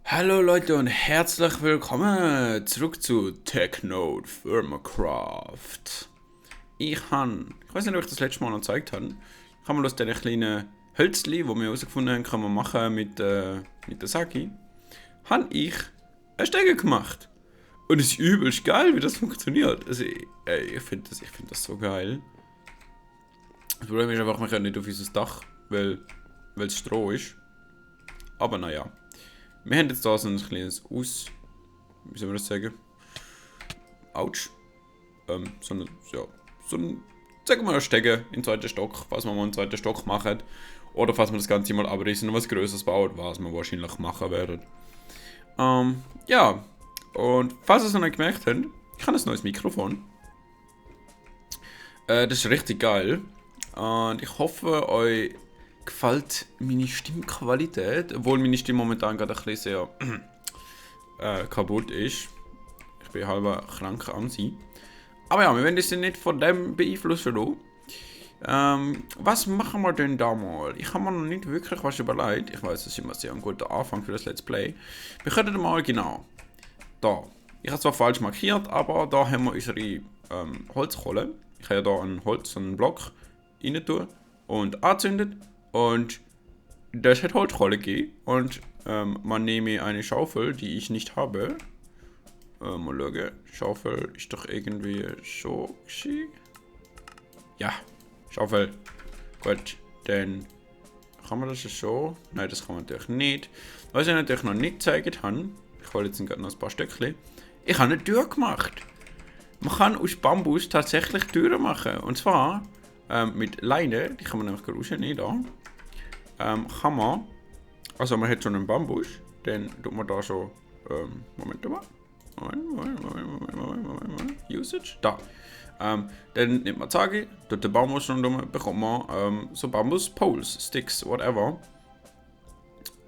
Hallo Leute und herzlich willkommen zurück zu TechNodefirmacraft. Ich weiß nicht, ob ich das letzte Mal noch gezeigt habe. Ich habe mal aus diesen kleinen Hölzli, die wir herausgefunden haben, kann man machen mit der Sagi, habe ich eine Stege gemacht. Und es ist übelst geil, wie das funktioniert. Also, ich finde das so geil. Das Problem ist einfach, wir können nicht auf unser Dach, weil es Stroh ist. Aber naja. Wir haben jetzt da so ein kleines wie soll man das sagen? Autsch. Sagen wir mal, eine Stege in den zweiten Stock, falls wir mal einen zweiten Stock machen. Oder falls wir das Ganze mal abreißen und was Größeres bauen, was wir wahrscheinlich machen werden. Ja. Und falls ihr es noch nicht gemerkt habt, ich habe ein neues Mikrofon. Das ist richtig geil. Und ich hoffe, euch gefällt meine Stimmqualität, obwohl meine Stimme momentan gerade ein bisschen sehr kaputt ist. Ich bin halber krank am sein. Aber ja, wir werden uns nicht von dem beeinflussen lassen. Was machen wir denn da mal? Ich habe mir noch nicht wirklich was überlegt. Ich weiß, das ist immer sehr ein guter Anfang für das Let's Play. Wir könnten mal genau da. Ich habe zwar falsch markiert, aber da haben wir unsere Holzkohle. Ich habe ja da einen Block rein tun und anzündet. Und das hat Holzkohle gegeben. Und man nehme eine Schaufel, die ich nicht habe. Mal schauen. Schaufel ist doch irgendwie so geschehen. Ja, Schaufel. Gut, dann kann man das so. Nein, das kann man natürlich nicht. Was ich natürlich noch nicht gezeigt habe, ich hole jetzt gerade noch ein paar Stückchen. Ich habe eine Tür gemacht. Man kann aus Bambus tatsächlich Türen machen. Und zwar mit Leine, die kann man nämlich rausnehmen da. Kann man, also man hat so einen Bambus, dann tut man da so, Moment mal. Usage, da. Dann nimmt man Zagi, tut den Bambus und dann bekommt man so Bambus Poles, Sticks, whatever.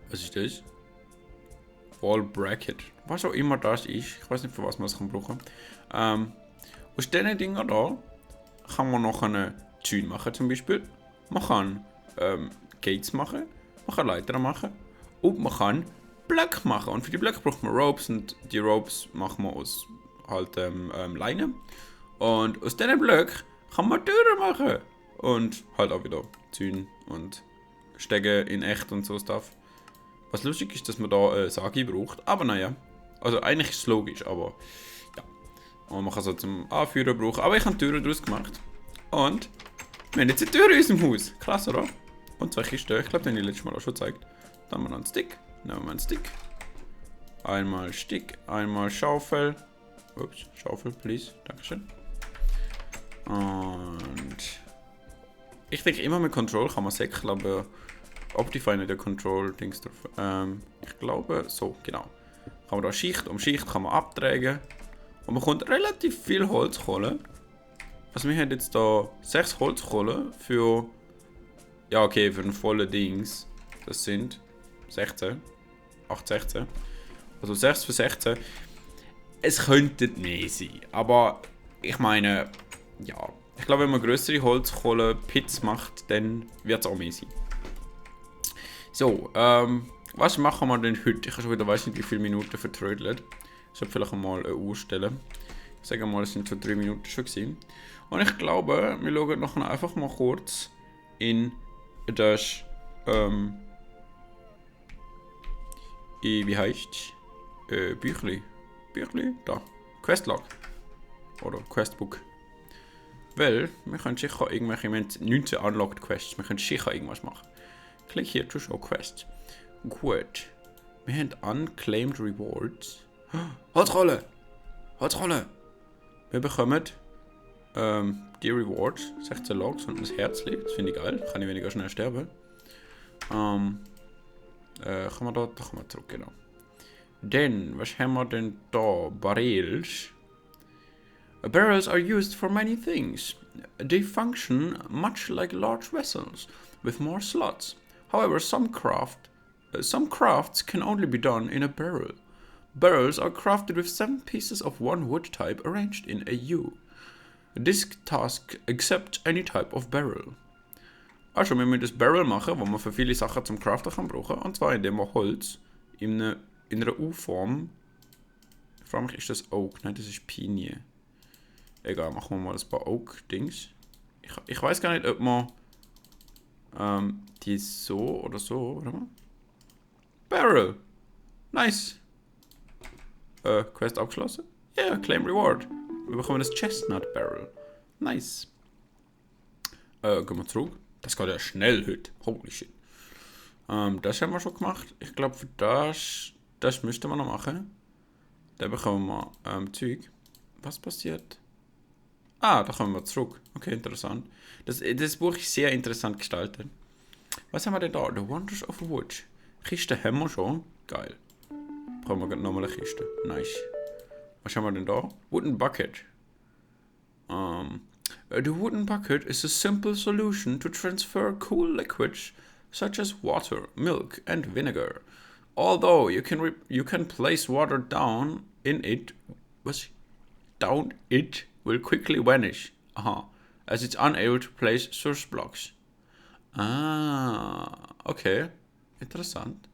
Was ist das? Wall Bracket. Was auch immer das ist. Ich weiß nicht, für was man es brauchen kann. Aus diesen Dingen da kann man noch eine Türe machen zum Beispiel. Man kann Gates machen, man kann Leitern machen und man kann Blöcke machen. Und für die Blöcke braucht man Ropes und die Ropes machen wir aus halt Leine. Und aus diesen Blöcken kann man Türen machen. Und halt auch wieder Zäune und Stege in echt und so Stuff. Was lustig ist, dass man da Sagi braucht, aber naja. Also eigentlich ist es logisch, aber ja. Und man kann es auch zum Anführen brauchen. Aber ich habe Türen daraus gemacht. Und wir haben jetzt eine Tür in unserem Haus. Krass, oder? Und zwei Kisten. Ich glaube, den habe ich letztes Mal auch schon gezeigt. Dann haben wir noch einen Stick. Nehmen wir einen Stick. Einmal Stick, einmal Schaufel. Ups, Schaufel, please. Dankeschön. Und ich denke immer mit Control kann man säckeln, aber Optify nicht der Control-Dings drauf. Ich glaube, so, genau. Kann man da Schicht um Schicht kann man abtragen. Und man bekommt relativ viel Holzkohle. Also wir haben jetzt da 6 Holzkohle für... Ja, okay, für ein volles Dings. Das sind 16. 8, 16. Also 6 für 16. Es könnte mehr sein. Aber ich meine, ja. Ich glaube, wenn man größere Holzkohle-Pits macht, dann wird es auch mehr sein. So, was machen wir denn heute? Ich habe schon wieder, weiß nicht, wie viele Minuten vertrödelt. Ich sollte vielleicht mal eine Uhr stellen. Ich sage mal, es sind schon 3 Minuten schon gewesen. Und ich glaube, wir schauen noch einfach mal kurz in das, wie heißt Büchli, da, Questlog oder Questbook. Weil, wir können sicher irgendwelche, wir haben 19 Unlocked Quests, wir können sicher irgendwas machen. Klick hier to show Quests. Gut, wir haben Unclaimed Rewards. Holzrolle! Holzrolle! Wir bekommen die Rewards, 16 Logs und ein Herzli, das finde ich geil, kann ich weniger schnell sterben. Kann man da kann man zurück, genau. Dann, was haben wir denn da? Barrels. Barrels are used for many things. They function much like large vessels, with more slots. However, some crafts can only be done in a barrel. Barrels are crafted with 7 pieces of one wood type arranged in a U. This task accepts any type of barrel. Also, wir müssen das Barrel machen, wo man für viele Sachen zum Craften kann brauchen. Und zwar indem wir Holz in einem in einer U-Form. Ich frage mich, ist das Oak? Nein, das ist Pinie. Egal, machen wir mal ein paar Oak-Dings. Ich weiß gar nicht, ob man die so oder so, oder mal? Barrel! Nice! Quest abgeschlossen? Ja, yeah, Claim Reward. Wir bekommen das Chestnut Barrel. Nice. Gehen wir zurück. Das geht ja schnell heute. Holy shit. Das haben wir schon gemacht. Ich glaube, für das müssten wir noch machen. Da bekommen wir Zeug. Was passiert? Ah, da kommen wir zurück. Okay, interessant. Das Buch ist sehr interessant gestaltet. Was haben wir denn da? The Wonders of a Witch. Kiste haben wir schon. Geil. Brauchen wir nochmal eine Kiste. Nice. Was haben wir denn da? Wooden Bucket. The wooden bucket is a simple solution to transfer cool liquids such as water, milk, and vinegar. Although you can place water down in it, down it will quickly vanish. As it's unable to place source blocks. Ah, okay. Interessant.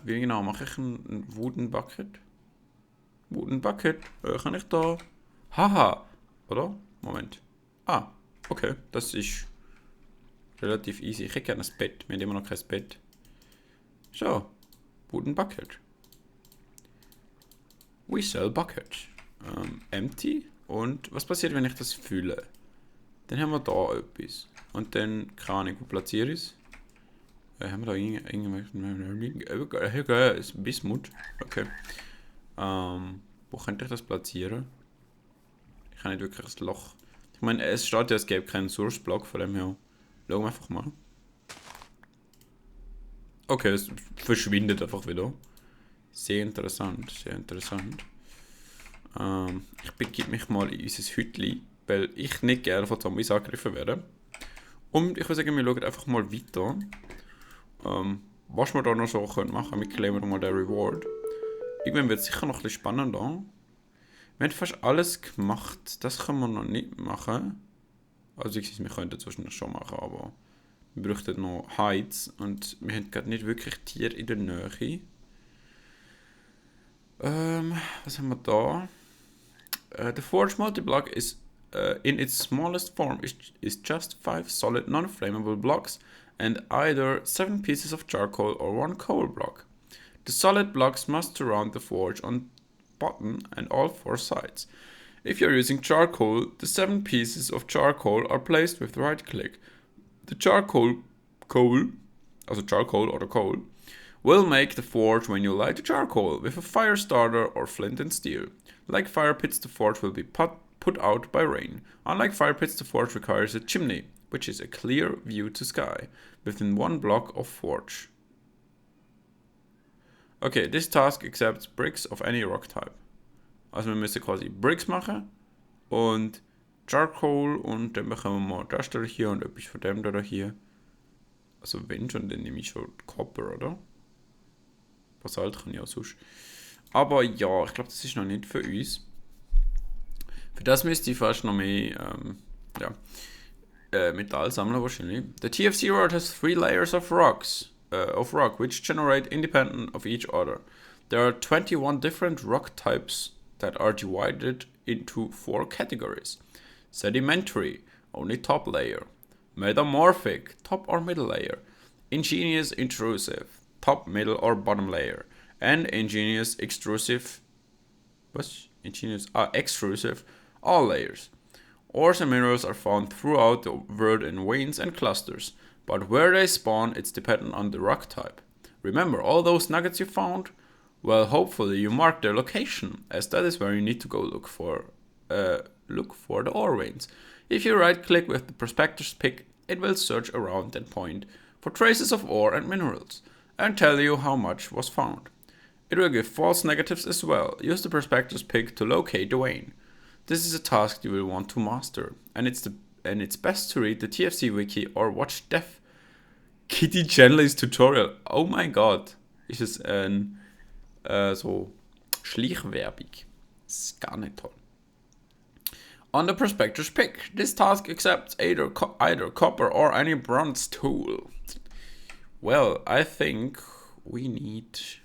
Wie genau mache ich einen Wooden Bucket? Wooden Bucket, kann ich da... Haha, oder? Moment. Ah, okay, das ist relativ easy. Ich hätte gerne ein Bett, wir haben immer noch kein Bett. So, Wooden Bucket. We sell bucket. Empty. Und was passiert, wenn ich das fülle? Dann haben wir da etwas. Und dann, keine Ahnung, wo platziere ich es? Haben wir da irgendwas? Bismut. Okay. Wo könnte ich das platzieren? Ich habe nicht wirklich ein Loch. Ich meine, es steht ja, es gäbe keinen Source-Block, von dem her. Schauen wir einfach mal. Okay, es verschwindet einfach wieder. Sehr interessant, sehr interessant. Ich begebe mich mal in unser Hütli, weil ich nicht gerne von Zombies angegriffen werde. Und ich würde sagen, wir schauen einfach mal weiter. Was wir da noch so machen können. Wir claimen mal den Reward. Irgendwann wird es sicher noch ein bisschen spannender. Wir haben fast alles gemacht. Das können wir noch nicht machen. Also wir könnten es wahrscheinlich schon machen, aber wir bräuchten noch Hides und wir haben gerade nicht wirklich Tiere in der Nähe. Was haben wir da? The forge multi-block is in its smallest form is just 5 solid non-flammable blocks and either 7 pieces of charcoal or 1 coal block. The solid blocks must surround the forge on bottom and all 4 sides. If you're using charcoal, the 7 pieces of charcoal are placed with right click. The charcoal or the coal, will make the forge when you light the charcoal with a fire starter or flint and steel. Like fire pits, the forge will be put out by rain. Unlike fire pits, the forge requires a chimney, which is a clear view to sky, within 1 block of forge. Okay, this task accepts bricks of any rock type. Also wir müssen quasi Bricks machen und Charcoal und dann bekommen wir das da hier und etwas von dem da hier. Also wenn schon, dann nehme ich schon Copper, oder? Basalt kann ich auch sonst. Aber ja, ich glaube, das ist noch nicht für uns. Für das müsste ich fast noch mehr Metall sammeln wahrscheinlich. The TFC road has 3 layers of rock, which generate independent of each other. There are 21 different rock types that are divided into 4 categories. Sedimentary, only top layer. Metamorphic, top or middle layer. Ingenious, intrusive, top, middle or bottom layer. And ingenious, extrusive, extrusive, all layers. Ores and minerals are found throughout the world in veins and clusters, but where they spawn, it's dependent on the rock type. Remember, all those nuggets you found? Well, hopefully you mark their location, as that is where you need to go look for the ore veins. If you right-click with the prospector's pick, it will search around and point for traces of ore and minerals, and tell you how much was found. It will give false negatives as well. Use the prospector's pick to locate the vein. This is a task you will want to master, and it's best to read the TFC wiki or watch Def Kitty Chandler's tutorial. Oh my god, ist es ein so Schleichwerbung. Das ist gar nicht toll. On the prospector's pick, this task accepts either copper or any bronze tool. Well, I think we need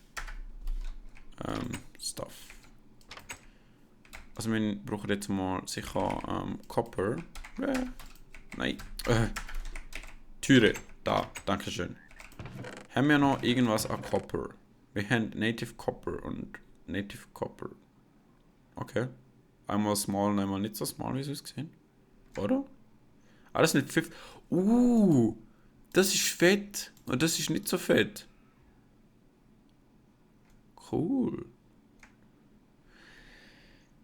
stuff. Also wir brauchen jetzt mal sicher Copper. Nein. Türe. Da. Dankeschön. Haben wir noch irgendwas an Copper? Wir haben Native Copper und Native Copper. Okay. Einmal small und einmal nicht so small, wie es ausgesehen. Oder? Ah, das ist nicht 5. Das ist fett. Und das ist nicht so fett. Cool.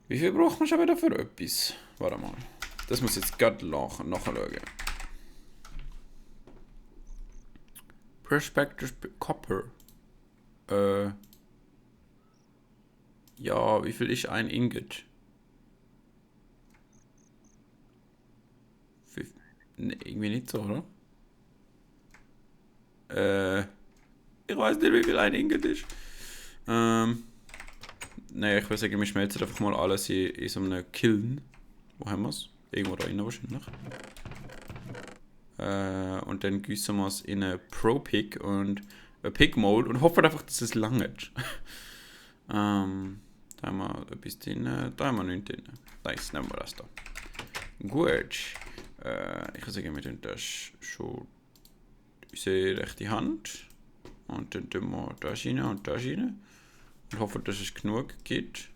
Wie viel braucht man schon wieder für etwas? Warte mal. Das muss jetzt gerade nachschauen. Prospectus Copper. Ja, wie viel ist ein Ingot? Nee, irgendwie nicht so, oder? Ich weiß nicht, wie viel ein Ingot ist. Nein, ich würde sagen, wir schmelzen einfach mal alles in so einem Kiln. Wo haben wir es? Irgendwo da rein wahrscheinlich. Und dann gießen wir es in eine Pro-Pick und ein Pick-Mold und hoffen einfach, dass es langt. Da haben wir etwas drin, da haben wir nichts drin. Nice, nehmen wir das da. Gut. Ich würde sagen, wir tun das schon unsere rechte Hand. Und dann tun wir das rein und das rein. Und hoffen, dass es genug gibt.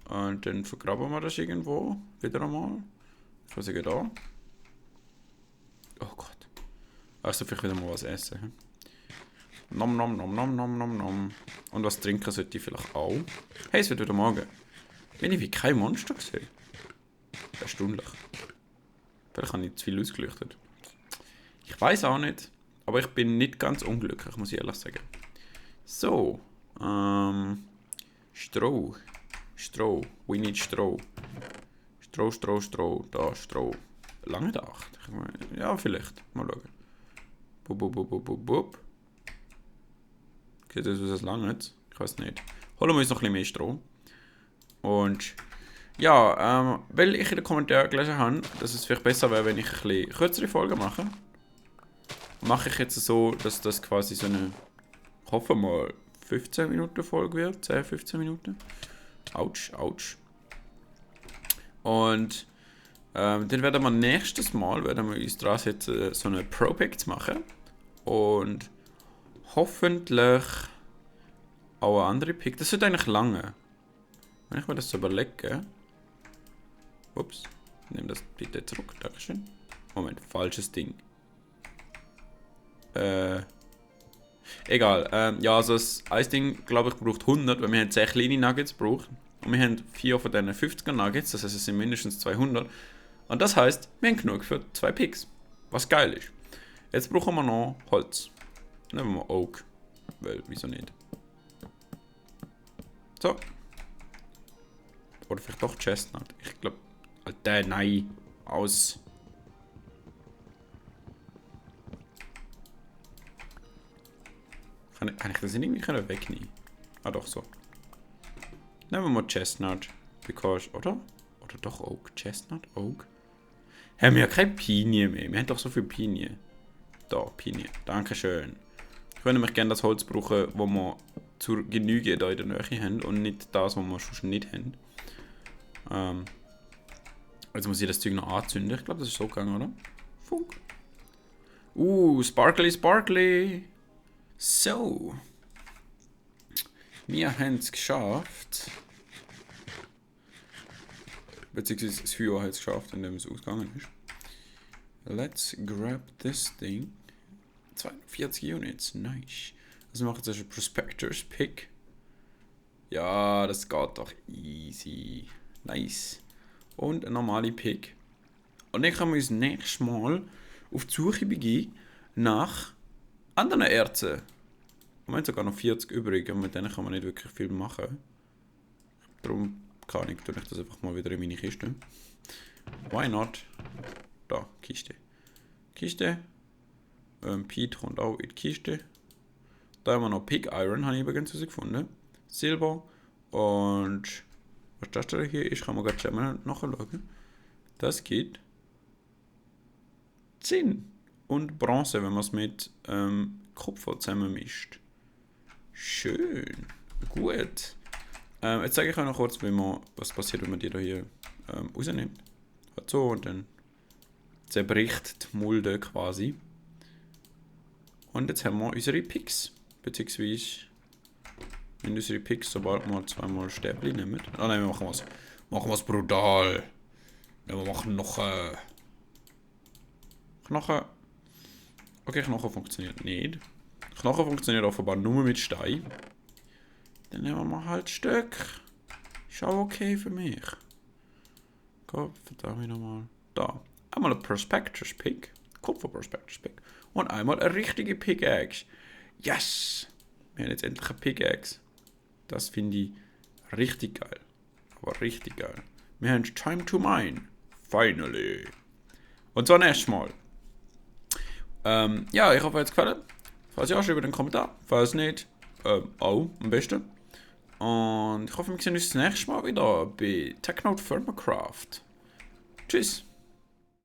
Und dann vergraben wir das irgendwo. Wieder einmal. Ich würde sagen, da. Oh Gott. Also vielleicht wieder mal was essen. Hm? Nom nom nom nom nom nom nom. Und was trinken sollte ich vielleicht auch. Hey, es wird wieder Morgen. Bin ich wie kein Monster gesehen. Erstaunlich. Vielleicht habe ich zu viel ausgeleuchtet. Ich weiß auch nicht. Aber ich bin nicht ganz unglücklich, muss ich ehrlich sagen. So. Stroh. Stroh. We need Stroh. Stroh, Stroh, Stroh. Da, Stroh. Lange gedacht. Ja, vielleicht. Mal schauen. Bub, bub, bub, bub, bub, bub. Geht das, was es langt? Ich weiß nicht. Holen wir uns noch ein bisschen mehr Stroh. Und ja, weil ich in den Kommentaren gelesen habe, dass es vielleicht besser wäre, wenn ich ein bisschen kürzere Folgen mache, mache ich jetzt so, dass das quasi so eine, ich hoffe mal, 15 Minuten Folge wird. 10, 15 Minuten. Autsch, autsch. Und dann werden wir nächstes Mal uns dran setzen, so eine Pro-Pick zu machen. Und hoffentlich auch eine andere Pick. Das wird eigentlich lange. Wenn ich mir das so überlege. Ups. Nehme das bitte zurück. Dankeschön. Moment, falsches Ding. Egal. Ja, also das Eisding, glaube ich, braucht 100, weil wir haben 10 kleine Nuggets gebraucht. Und wir haben 4 von diesen 50er Nuggets, das heißt, es sind mindestens 200. Und das heißt, wir haben genug für 2 Picks. Was geil ist. Jetzt brauchen wir noch Holz. Nehmen wir Oak. Weil, wieso nicht? So. Oder vielleicht doch Chestnut. Ich glaube. Alter, nein. Aus. Kann ich das nicht irgendwie wegnehmen? Ah, doch so. Nehmen wir mal Chestnut. Because, oder? Oder doch Oak. Chestnut, Oak. Haben wir ja keine Pinie mehr. Wir haben doch so viel Pinie. Da, Pinie. Dankeschön. Ich würde nämlich gerne das Holz brauchen, das wir zur Genüge da in der Nähe haben und nicht das, was wir schon nicht haben. Jetzt muss ich das Zeug noch anzünden. Ich glaube, das ist so gegangen, oder? Funk. Sparkly, sparkly. So. Wir haben es geschafft. Beziehungsweise das Feuer hat es geschafft, indem es ausgegangen ist. Let's grab this thing. 42 Units, nice. Also wir machen jetzt einen Prospectors Pick. Ja, das geht doch easy. Nice. Und eine normale Pick. Und dann können wir uns nächstes Mal auf die Suche begeben nach anderen Erzen. Wir haben sogar noch 40 übrig und mit denen kann man nicht wirklich viel machen. Darum tue ich das einfach mal wieder in meine Kiste. Why not? Da, Kiste. Kiste. Pete kommt auch in die Kiste. Da haben wir noch Pig Iron, habe ich übrigens gefunden. Silber. Und was das da hier ist, kann man gerade schon nachschauen. Das geht Zinn und Bronze, wenn man es mit Kupfer zusammen mischt. schön. Gut. Jetzt zeige ich euch noch kurz, was passiert, wenn man die hier rausnimmt. Halt so und dann zerbricht die Mulde quasi. Und jetzt haben wir unsere Picks. Beziehungsweise, wenn unsere Picks, sobald wir zweimal Stäbchen nehmen. Ah nein, wir machen was. Machen wir es brutal. Ja, wir machen noch Knochen. Okay, Knochen funktioniert nicht. Knochen funktioniert offenbar nur mit Stein. Dann nehmen wir mal halt Stück. Ist auch okay für mich. Kopf, verdammt nochmal. Da. Einmal ein Prospectus Pick. Kupfer Prospectus Pick. Und einmal eine richtige Pickaxe. Yes! Wir haben jetzt endlich eine Pickaxe. Das finde ich richtig geil. Aber richtig geil. Wir haben Time to Mine. Finally. Und zwar nächstes Mal. Ja, ich hoffe, es hat gefallen. Falls ja, schreibt einen Kommentar. Falls nicht, auch am besten. Und ich hoffe, wir sehen uns das nächste Mal wieder bei TechNodefirmacraft. Tschüss.